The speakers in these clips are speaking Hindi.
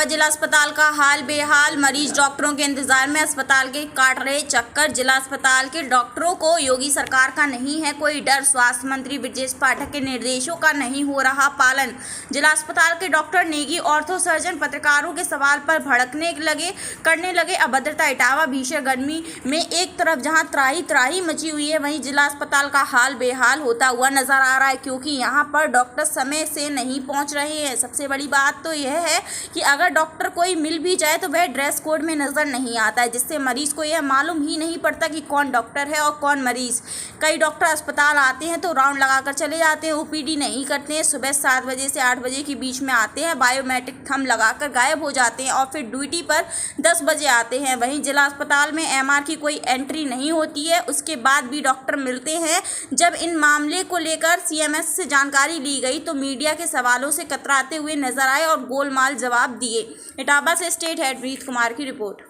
इटावा जिला अस्पताल का हाल बेहाल। मरीज डॉक्टरों के इंतजार में अस्पताल के काट रहे चक्कर। जिला अस्पताल के डॉक्टरों को योगी सरकार का नहीं है कोई डर। स्वास्थ्य मंत्री ब्रजेश पाठक के निर्देशों का नहीं हो रहा पालन। जिला अस्पताल के डॉक्टर नेगी ऑर्थो सर्जन पत्रकारों के सवाल पर करने लगे अभद्रता। इटावा भीषण गर्मी में एक तरफ जहां त्राही त्राही मची हुई है, वहीं जिला अस्पताल का हाल बेहाल होता हुआ नजर आ रहा है, क्योंकि यहां पर डॉक्टर समय से नहीं पहुंच रहे हैं। सबसे बड़ी बात तो यह है कि अगर डॉक्टर कोई मिल भी जाए तो वह ड्रेस कोड में नज़र नहीं आता है, जिससे मरीज को यह मालूम ही नहीं पड़ता कि कौन डॉक्टर है और कौन मरीज। कई डॉक्टर अस्पताल आते हैं तो राउंड लगाकर चले जाते हैं, ओपीडी नहीं करते हैं। सुबह 7 बजे से 8 बजे के बीच में आते हैं, बायोमेट्रिक थंब लगाकर गायब हो जाते हैं और फिर ड्यूटी पर 10 बजे आते हैं। वहीं जिला अस्पताल में एमआर की कोई एंट्री नहीं होती है, उसके बाद भी डॉक्टर मिलते हैं। जब इन मामले को लेकर सीएमएस से जानकारी ली गई तो मीडिया के सवालों से कतराते हुए नजर आए और गोलमाल जवाब दिए। इटावा से स्टेट हेड रीत कुमार की रिपोर्ट।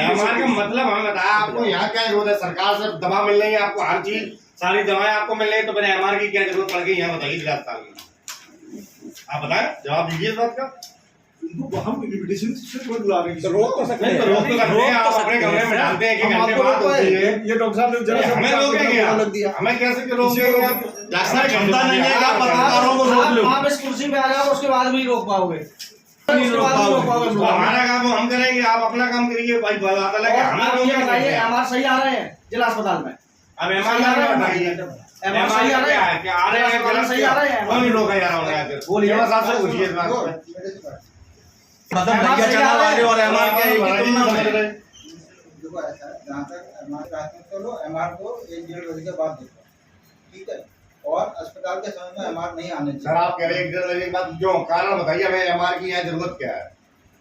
हमारे मतलब हमें बताया आपको यहाँ क्या जरूरत है? सरकार से दवा मिल रही है आपको, हर चीज सारी दवाएं आपको मिल रही है, तो मैंने एमआर की क्या जरूरत पड़ गई? यहाँ बताइए जिला अस्पताल की, आप बताएं, जवाब दीजिए इस बात का। हम इन्विटेशन से कोई बुला रहे हैं, रोक तो सकते हैं, रोक तो सकते हैं। आप अपने कमरे में डालते हैं कि घंटे बाद होती है। ये डॉक्टर साहब ने जरा हमें रोकेंगे, हमें कैसे रोकेंगे? डॉक्टर क्षमता नहीं है आप पत्रकारों को रोक लो। आप इस कुर्सी पे आ जाओ, उसके बाद भी रोक पाओगे? हमारा काम हम करेंगे, आप अपना काम करिए भाई। बात अलग है, हमें रोकेंगे। एमआर सही आ रहे हैं जिला अस्पताल में? अब एमआर बताइए, एमआर सही आ रहे हैं? क्या आ रहे हैं? सही आ रहे हैं? कौन रोका जा रहा है? बोलिए साहब से पूछिए इस बात को। मतलब भैया चला वाले और एमआर क्या है कि तुम ना समझ रहे? देखो ऐसा है, जहाँ तक एमआर की बात में चलो, एमआर को 1-1.5 बजे के बाद देखो, ठीक है? और अस्पताल के समय में एमआर नहीं आने चाहिए। सर आप कह रहे हैं 1-1.5 बजे के बाद, क्यों? कारण बताइए हमें, एमआर की यहाँ जरूरत क्या है?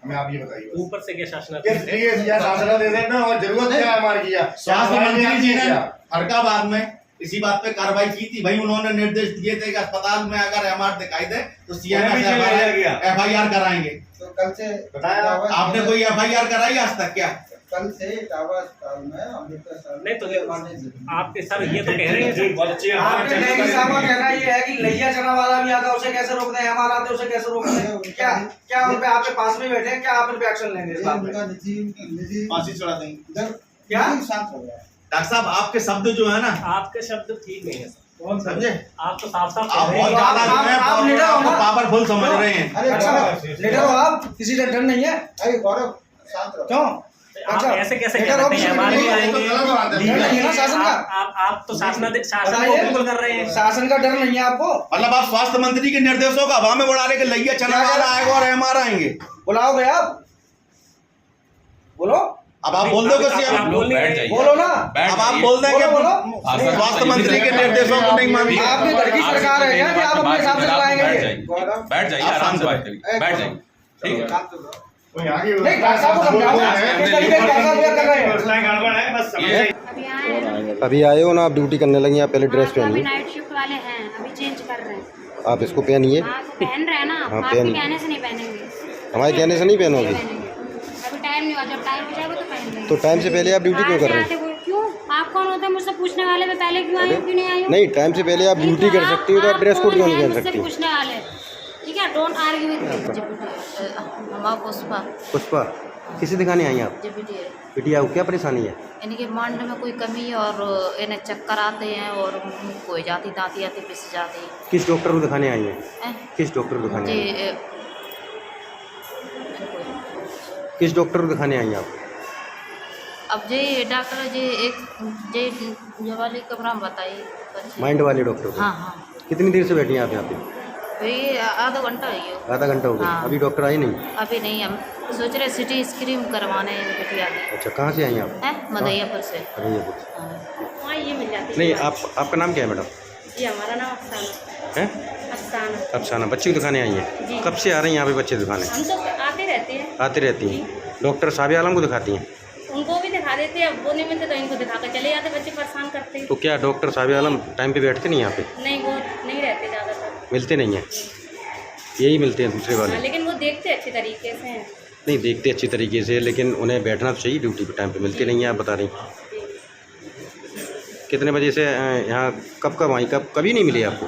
हमें आप ये बताइए। ऊपर से क्या शासन किस लिए शासन दे देना और जरूरत क्या है एमआर की? स्वास्थ्य मंत्री जी ने फरकाबाद में इसी बात पे कार्रवाई की थी भाई। उन्होंने निर्देश दिए थे कि अस्पताल में अगर एमआर दिखाई दे तो सीएमएस एफआईआर कराएंगे। तो कल से बताया आपने कोई एफआईआर कराई आज तक क्या? कल से इटावा अस्पताल में अमृतसर सर नहीं तो आपके सर ये तो कह रहे हैं बच्चे आपके नेगी साहब का कहना ये है कि लैया चना वाला भी आता, उसे कैसे रोक दें? एमआर आते उसे कैसे रोक दें? क्या उन पे आपके पास में बैठे हैं? क्या आप इन पे एक्शन लेंगे इस बात पे? निजी फांसी चढ़ा देंगे क्या? शांत हो गया। डॉक्टर साहब आपके शब्द जो है ना, आपके शब्द ठीक नहीं है सर। कौन समझे? आप तो साफ साफ आप बहुत ज्यादा जो है आपको पावरफुल समझ रहे हैं। अरे अच्छा लीडर हो आप, किसी से डर नहीं है? अरे गौरव शांत रहो। क्यों? आप ऐसे कैसे कह सकते हैं? हमारे भी आएंगे। डर नहीं है ना शासन का? आप तो शासन को बिल्कुल कर रहे हैं। शासन का डर नहीं है आपको? मतलब आप स्वास्थ्य मंत्री के निर्देशों का हवा में उड़ा रहे कि लैया चना वाला आएगा और एमआर आएंगे। बुलाओगे आप? बोलो। अब आप बोल दो बोलो ना। अब आप बोल देंगे स्वास्थ्य मंत्री के निर्देशों को नहीं मानेंगे। आपकी घर की सरकार है क्या कि आप अपने हिसाब से चलाएंगे? बैठ जाइए, आराम से बात करिए, बैठ जाइए, ठीक है। नहीं डॉक्टर साहब को समझाओ किस तरीके से कैसा बिहेव कर रहे हैं। गड़बड़ है, बस समझिए। अभी आए हो ना, आप ड्यूटी करने लगी, आप पहले ड्रेस पहनिए। नाइट शिफ्ट वाले हैं, अभी चेंज कर रहे हैं। आप इसको पहनिए। हाँ तो पहन रहे हैं ना, हाँ, आपके कहने से नहीं पहनेंगे। हमारे कहने से नहीं पहनोगे? अभी टाइम नहीं हुआ, जब टाइम हो जाएगा तो पहन लेंगे। तो टाइम से पहले आप ड्यूटी क्यों कर रहे हैं? क्यों? आप कौन होते हैं मुझसे पूछने वाले? मैं पहले क्यों आई हूँ, क्यों नहीं आई हूँ? नहीं, टाइम से पहले आप ड्यूटी कर सकती हो, तो आप ड्रेस कोड क्यों नहीं पहन मुझसे सकती? पूछने वाले, ठीक है? Don't argue with me. Pushpa. Pushpa, किसे दिखाने आई आप? बिटिया को क्या परेशानी है? इनके मांड में कोई कमी है और इन्हें चक्कर आते हैं और कोई जाती दाती आती पिस जाती है। किस डॉक्टर को दिखाने आई हैं? किस डॉक्टर को दिखाने आई हैं? किस डॉक्टर को दिखाने आई हैं आप? अब जी डॉक्टर जी ये वाली कमरा में बताइए। माइंड वाले डॉक्टर को? हाँ हाँ। कितनी देर से बैठी हैं आप यहाँ पे? ये आधा घंटा है ये। आधा घंटा हो गया? हाँ। अभी डॉक्टर आए नहीं? अभी नहीं, हम सोच रहे सिटी स्क्रीन करवाने हैं बिटिया की। अच्छा, कहाँ से आई आप? मदैयापुर से। मदैयापुर। हाँ ये मिल जाती है। नहीं, आपका नाम क्या है मैडम? जी हमारा नाम अफसाना है। अफसाना। अफसाना, बच्चे को दिखाने आई हैं? कब से आ रही हैं यहाँ पे बच्चे दिखाने? हम तो आते रहते हैं। आती रहती हैं? डॉक्टर साबिर आलम को दिखाती हैं? उनको भी दिखा देते हैं, अब वो नहीं मिलते तो इनको दिखा कर चले जाते, बच्चे परेशान करते हैं। तो क्या डॉक्टर साबिर आलम टाइम पे बैठते नहीं यहाँ पे? नहीं, वो नहीं रहते ज़्यादातर। मिलते नहीं हैं, यही मिलते हैं दूसरे वाले। लेकिन वो देखते अच्छे तरीके से हैं। नहीं देखते अच्छी तरीके से, लेकिन उन्हें बैठना तो चाहिए ड्यूटी पे, टाइम पे मिलते नहीं हैं। आप बता रही कितने बजे से यहाँ कब आई, कभी नहीं मिली आपको?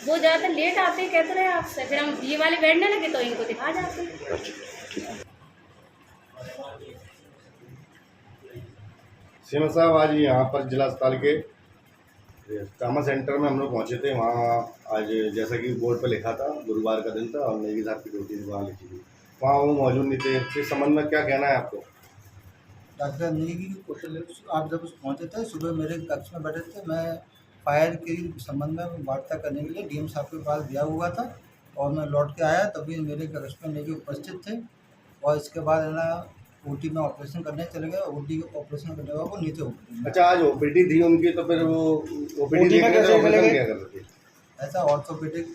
वो ज़्यादातर लेट आते हैं, कहते रहे आपसे, फिर हम ये वाले बैठने लगे तो इनको दिखा जाते हैं। अच्छा ठीक है। सीएम साहब, आज यहाँ पर जिला अस्पताल के ट्रामा सेंटर में हम लोग पहुँचे थे। वहाँ आज जैसा कि बोर्ड पर लिखा था, गुरुवार का दिन था और नेगी साहब की ड्यूटी वहाँ लिखी थी, वहाँ वो मौजूद नहीं थे। इस संबंध में क्या कहना है आपको? डॉक्टर नेगी कौशल, आप जब पहुँचे थे सुबह मेरे कक्ष में बैठे थे, मैं फायर के संबंध में वार्ता करने के लिए डीएम साहब के पास गया हुआ था और मैं लौट के आया, तभी मेरे कक्ष में नेगी उपस्थित थे। और इसके बाद है ना ओटी में ऑपरेशन करने चले गए। ओटी ऑपरेशन करने के बाद वो नीचे उतरे। अच्छा, आज ओपीडी थी उनकी, तो फिर वो ओपीडी में कैसे ऑपरेशन क्या कर रहे थे? ऐसा ऑर्थोपेडिक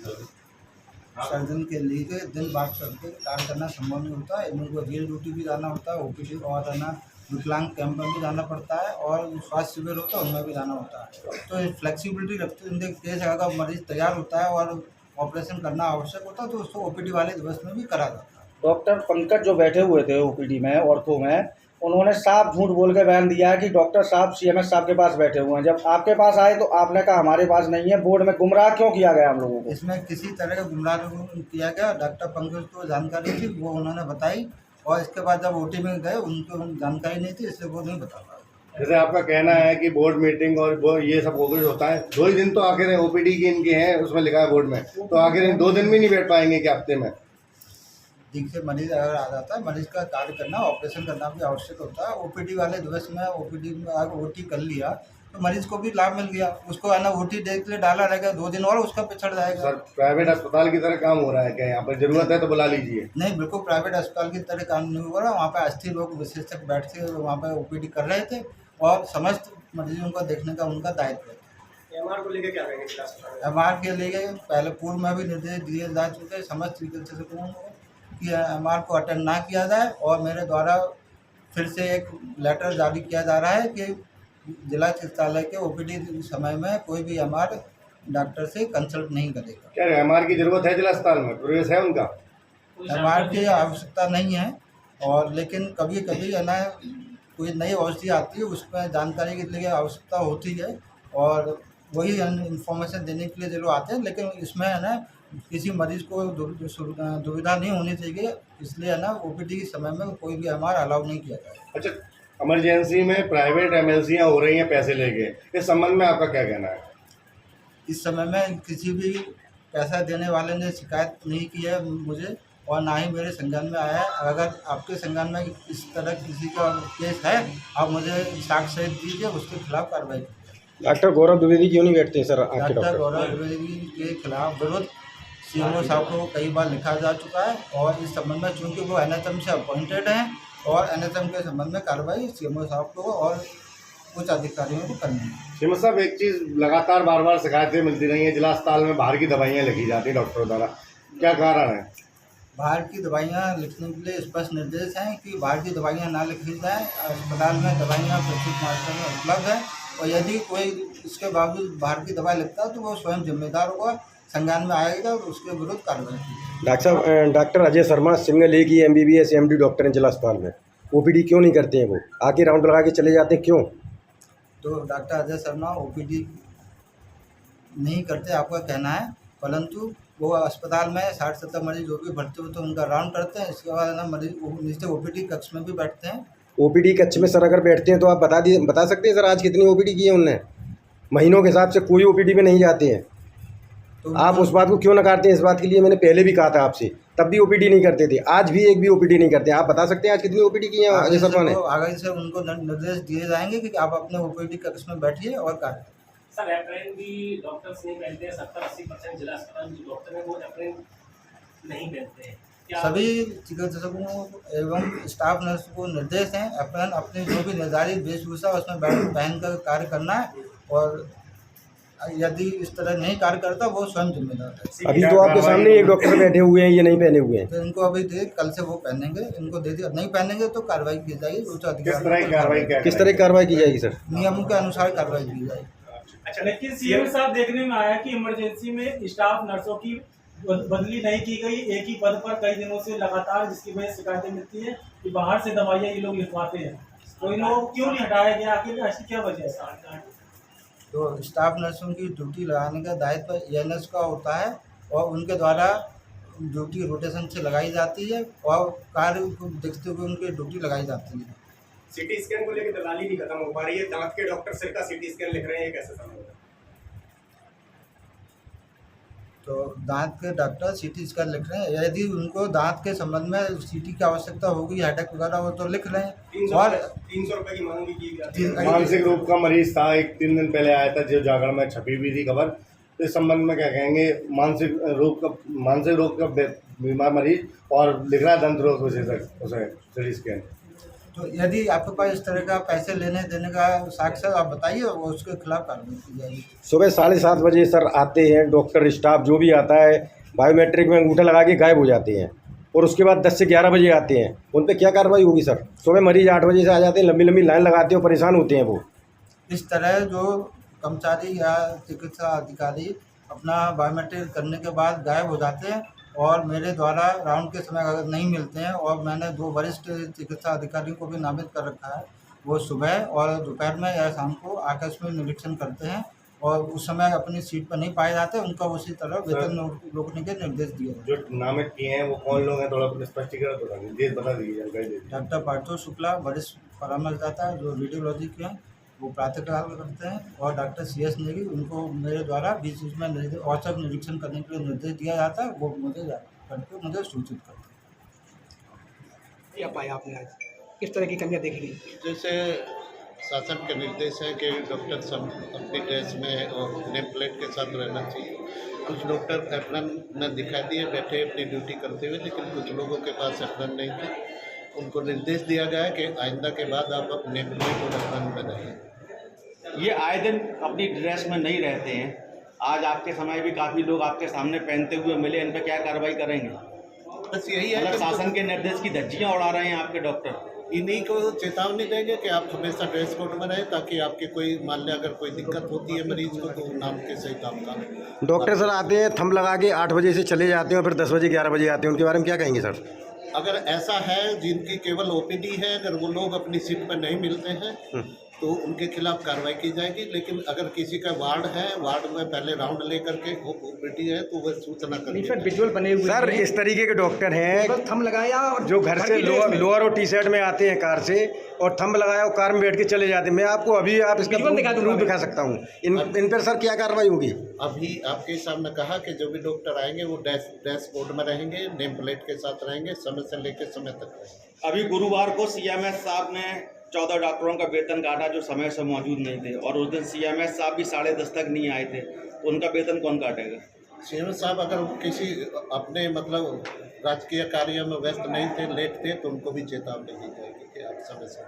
सर्जन के लिए दिन बात करके कार्य करना संभव नहीं होता है। इनको रेल ड्यूटी भी जाना होता है, ओपीडी और है ना विकलांग कैंप में भी जाना पड़ता है और स्वास्थ्य शिविर होता है उनमें भी जाना होता है। तो फ्लेक्सिबिलिटी रखते हुए केस अगर मरीज तैयार होता है और ऑपरेशन करना आवश्यक होता है तो उसको ओपीडी वाले दिवस में भी करा जाता है। डॉक्टर पंकज जो बैठे हुए थे ओपीडी में ऑर्थो में, उन्होंने साफ झूठ बोल के बयान दिया है कि डॉक्टर साहब सीएमएस साहब के पास बैठे हुए हैं। जब आपके पास आए तो आपने कहा हमारे पास नहीं है। बोर्ड में गुमराह क्यों किया गया हम लोगों को? इसमें किसी तरह का गुमराह किया गया। डॉक्टर पंकज को जानकारी थी, वो उन्होंने बताई और इसके बाद जब ओटी में गए उनको जानकारी नहीं थी, इसलिए वो नहीं बता पाए। जैसे आपका कहना है कि बोर्ड मीटिंग और वो ये सब ओपीडी होता है, 2 ही दिन तो आखिर ओपीडी की इनके हैं, उसमें लिखा है बोर्ड में, तो आखिर इन 2 दिन भी नहीं बैठ पाएंगे कि हफ्ते में? देखिए, मरीज अगर आ जाता है, मरीज का कार्य करना, ऑपरेशन करना भी आवश्यक होता है। ओपीडी वाले दिवस में ओपीडी में अगर ओटी कर लिया तो मरीज को भी लाभ मिल गया। उसको है ना ओटी देख ले डाला रहेगा, 2 दिन और उसका पिछड़ जाएगा। सर, प्राइवेट अस्पताल की तरह काम हो रहा है क्या? यहाँ पर जरूरत है तो बुला लीजिए। नहीं, बिल्कुल प्राइवेट अस्पताल की तरह काम नहीं हो रहा। वहाँ पे अस्थिर लोग विशेषज्ञ बैठ के वहाँ पे ओपीडी कर रहे थे और समस्त मरीजों को देखने का उनका दायित्व है। एमआर को लेकर क्या करेंगे? एमआर के लिए पहले पूर्व में भी निर्देश दिए जा चुके हैं समस्त चिकित्सकों को कि एमआर को अटेंड ना किया जाए और मेरे द्वारा फिर से एक लेटर जारी किया जा रहा है कि जिला चिकित्सालय के ओपीडी समय में कोई भी एमआर डॉक्टर से कंसल्ट नहीं करेगा। क्या एमआर की जरूरत है जिला अस्पताल में? प्रवेश है उनका? एमआर की आवश्यकता नहीं है, और लेकिन कभी कभी है ना कोई नई औषधि आती है उसमें जानकारी के लिए आवश्यकता होती है और वही इन्फॉर्मेशन देने के लिए जो लोग आते हैं। लेकिन इसमें है ना किसी मरीज को दुविधा नहीं होनी चाहिए, इसलिए है ना ओपीडी के समय में कोई भी एमआर अलाउ नहीं किया जाए। अच्छा, इमरजेंसी में प्राइवेट एमएलसीयाँ हो रही हैं पैसे लेके, इस संबंध में आपका क्या कहना है? इस समय में किसी भी पैसा देने वाले ने शिकायत नहीं की है मुझे और ना ही मेरे संज्ञान में आया है। अगर आपके संज्ञान में इस तरह किसी का केस है, आप मुझे साक्ष्य सहित दीजिए, उसके खिलाफ कार्रवाई कीजिए। डॉक्टर गौरव द्विवेदी क्यों नहीं बैठते हैं सर? डॉक्टर गौरव द्विवेदी के खिलाफ विरोध सीएमओ साहब को कई बार लिखा जा चुका है और इस संबंध में चूँकि वो एनएचएम से अपॉइंटेड हैं और एनएचएम के संबंध में कार्रवाई सीएमओ साहब को और उच्च अधिकारियों को करनी है। सीएम साहब, एक चीज़ लगातार बार शिकायतें मिलती रही हैं, जिला अस्पताल में बाहर की दवाइयाँ लिखी जाती हैं डॉक्टरों द्वारा, क्या कारण है? बाहर की दवाइयाँ लिखने के लिए स्पष्ट निर्देश हैं कि बाहर की दवाइयाँ ना लिखी जाएँ। अस्पताल में दवाइयाँ प्रचुर मात्रा में उपलब्ध है और यदि कोई इसके बावजूद बाहर की दवाई लिखता है तो वो स्वयं जिम्मेदार होगा, संज्ञान में आएगा और उसके विरुद्ध कार्रवाई की। डॉक्टर साहब, डॉक्टर अजय शर्मा सिंगल एक ही MBBS MD डॉक्टर हैं जिला अस्पताल में, ओपीडी क्यों नहीं करते हैं? वो आके राउंड लगा के चले जाते हैं, क्यों? तो डॉक्टर अजय शर्मा ओपीडी नहीं करते आपका कहना है, परंतु वो अस्पताल में 60-70 मरीज जो भी भर्ती होते हैं उनका राउंड करते हैं। इसके बाद ना मरीज नीचे ओपीडी कक्ष में भी बैठते हैं। ओपीडी कक्ष में सर अगर बैठते हैं तो आप बता सकते हैं सर आज कितनी ओपीडी की है उनने? महीनों के हिसाब से कोई ओपीडी में नहीं जाते हैं। तो आप उस बात को क्यों नकारते हैं? इस बात के लिए मैंने पहले भी कहा था आपसे, तब भी ओपीडी नहीं करते थे, आज भी एक भी ओपीडी नहीं करते। आप बता सकते हैं आज कितनी ओपीडी की है अजय शर्मा ने? आगे से उनको निर्देश दिए जाएंगे कि आप अपने ओपीडी कक्ष में बैठिए और कार्य। सर, एप्रेन भी डॉक्टर्स नहीं पहनते हैं। 70-80% जिला अस्पताल जो डॉक्टर हैं वो एप्रेन नहीं पहनते हैं। सभी चिकित्सकों एवं स्टाफ नर्स को निर्देश हैं एप्रेन अपनी जो भी निर्धारित वेशभूषा उसमें पहन कर कार्य करना है और यदि इस तरह नहीं कार्य करता वो स्वयं जिम्मेदार है। अभी तो आपके सामने एक डॉक्टर बैठे हुए हैं, ये नहीं पहने हुए हैं। तो इनको अभी कल से वो पहनेंगे, इनको दे दिया, नहीं पहनेंगे तो कार्रवाई की जाएगी। किस तरह की कार्रवाई किस तरह की कार्रवाई की जाएगी सर? नियमों के अनुसार कार्रवाई की जाएगी। अच्छा, लेकिन सीएम साहब देखने में आया कि इमरजेंसी में स्टाफ नर्सों की बदली नहीं की गई, एक ही पद पर कई दिनों से लगातार, जिसकी वजह से शिकायतें मिलती है कि बाहर से दवाइयाँ ये लोग लिखवाते हैं, तो इन लोगों को क्यों नहीं हटाया गया, आखिर ऐसी क्या वजह है? तो स्टाफ नर्सों की ड्यूटी लगाने का दायित्व एएनएस का होता है और उनके द्वारा ड्यूटी रोटेशन से लगाई जाती है और कार्य को देखते हुए उनकी ड्यूटी लगाई जाती है। सिटी स्कैन को लेकर दलाली नहीं खत्म हो पा रही है, दांत के डॉक्टर सिर का सिटी स्कैन लिख रहे हैं, ये कैसे संभव है? तो दांत के डॉक्टर सिटी स्कैन लिख रहे हैं, यदि उनको दांत के संबंध में सीटी की आवश्यकता होगी, हेडेक वगैरह वो तो लिख रहे हैं। और 300 रुपए की मांग भी की जाती है। मानसिक रोग का मरीज था, 3 दिन पहले आया था, जो जागरण में छपी हुई थी खबर। तो इस संबंध में क्या कहेंगे? मानसिक रोग का बीमार मरीज और लिख रहा है दंत रोग विशेषज्ञ उसे सिटी स्कैन। तो यदि आपके पास इस तरह का पैसे लेने देने का साक्ष्य आप बताइए, वो उसके खिलाफ कार्रवाई की जाएगी। सुबह 7:30 बजे सर आते हैं डॉक्टर स्टाफ जो भी आता है, बायोमेट्रिक में अंगूठा लगा के गायब हो जाते हैं और उसके बाद 10 से 11 बजे आते हैं। उन पर क्या कार्रवाई होगी सर? सुबह मरीज 8 बजे से आ जाते हैं, लंबी लंबी लाइन लगाते हैं और परेशान होते हैं वो। इस तरह जो कर्मचारी या चिकित्सा अधिकारी अपना बायोमेट्रिक करने के बाद गायब हो जाते हैं और मेरे द्वारा राउंड के समय अगर नहीं मिलते हैं, और मैंने 2 वरिष्ठ चिकित्सा अधिकारियों को भी नामित कर रखा है, वो सुबह और दोपहर में या शाम को आकस्मिक निरीक्षण करते हैं और उस समय अपनी सीट पर नहीं पाए जाते, उनका उसी तरह वेतन रोकने के निर्देश दिए। जो नामित किए हैं वो कौन लोग हैं? थोड़ा स्पष्टीकरण तो बता दीजिए, जानकारी दीजिए। डॉक्टर पार्थो शुक्ला वरिष्ठ परामर्शदाता है, जो रेडियोलॉजी के हैं, वो प्रातःकाल करते हैं, और डॉक्टर CS नेगी, उनको मेरे द्वारा बीच में औचक निरीक्षण करने के लिए निर्देश दिया जाता है, वो मुझे करके मुझे सूचित करते हैं। क्या पाया आपने आज, किस तरह की कमियाँ देख ली? जैसे शासन के निर्देश है कि डॉक्टर सब अपनी ड्रेस में और नेम प्लेट के साथ रहना चाहिए। कुछ डॉक्टर एप्रन न दिखाई दिए बैठे अपनी ड्यूटी करते हुए, लेकिन कुछ लोगों के पास एप्रन नहीं थे। उनको निर्देश दिया गया है कि आइंदा के बाद आप अपने नेम प्लेट और एप्रन में रहें। ये आए दिन अपनी ड्रेस में नहीं रहते हैं, आज आपके समय भी काफ़ी लोग आपके सामने पहनते हुए मिले, इन पर क्या कार्रवाई करेंगे? बस यही है, मतलब शासन के निर्देश की धज्जियाँ उड़ा रहे हैं आपके डॉक्टर। इन्हीं को चेतावनी देंगे कि आप हमेशा ड्रेस कोड में रहें, ताकि आपके कोई मान लिया अगर कोई दिक्कत होती है मरीज को तो नाम के सहित आपका। डॉक्टर सर आते हैं, थंब लगा के 8 बजे से चले जाते हैं और फिर 10 बजे 11 बजे आते हैं, उनके बारे में क्या कहेंगे सर? अगर ऐसा है जिनकी केवल OPD है, अगर वो लोग अपनी सीट पर नहीं मिलते हैं तो उनके खिलाफ कार्रवाई की जाएगी। लेकिन अगर किसी का वार्ड है, वार्ड में पहले राउंड लेकर के OPD है तो वह सूचना करेंगे। विजुअल बने हुए सर इस तरीके के डॉक्टर हैं थंब लगाया और जो घर से लोअर और टी-शर्ट में आते हैं कार से और थंब लगाया और कार में बैठ के चले जाते हैं। मैं आपको अभी आप इसका प्रूफ दिखा सकता हूँ। इन पर सर क्या कार्रवाई होगी? अभी आपके सामने कहा कि जो भी डॉक्टर आएंगे वो डैशबोर्ड में रहेंगे, नेम प्लेट के साथ रहेंगे, समय से लेकर समय तक रहेंगे। अभी गुरुवार को CMS साहब ने 14 डॉक्टरों का वेतन काटा जो समय से मौजूद नहीं थे, और उस दिन CMS साहब भी 10:30 तक नहीं आए थे, तो उनका वेतन कौन काटेगा? CMS साहब अगर किसी अपने मतलब राजकीय कार्य में व्यस्त नहीं थे, लेट थे, तो उनको भी चेतावनी दी जाएगी कि आप समय से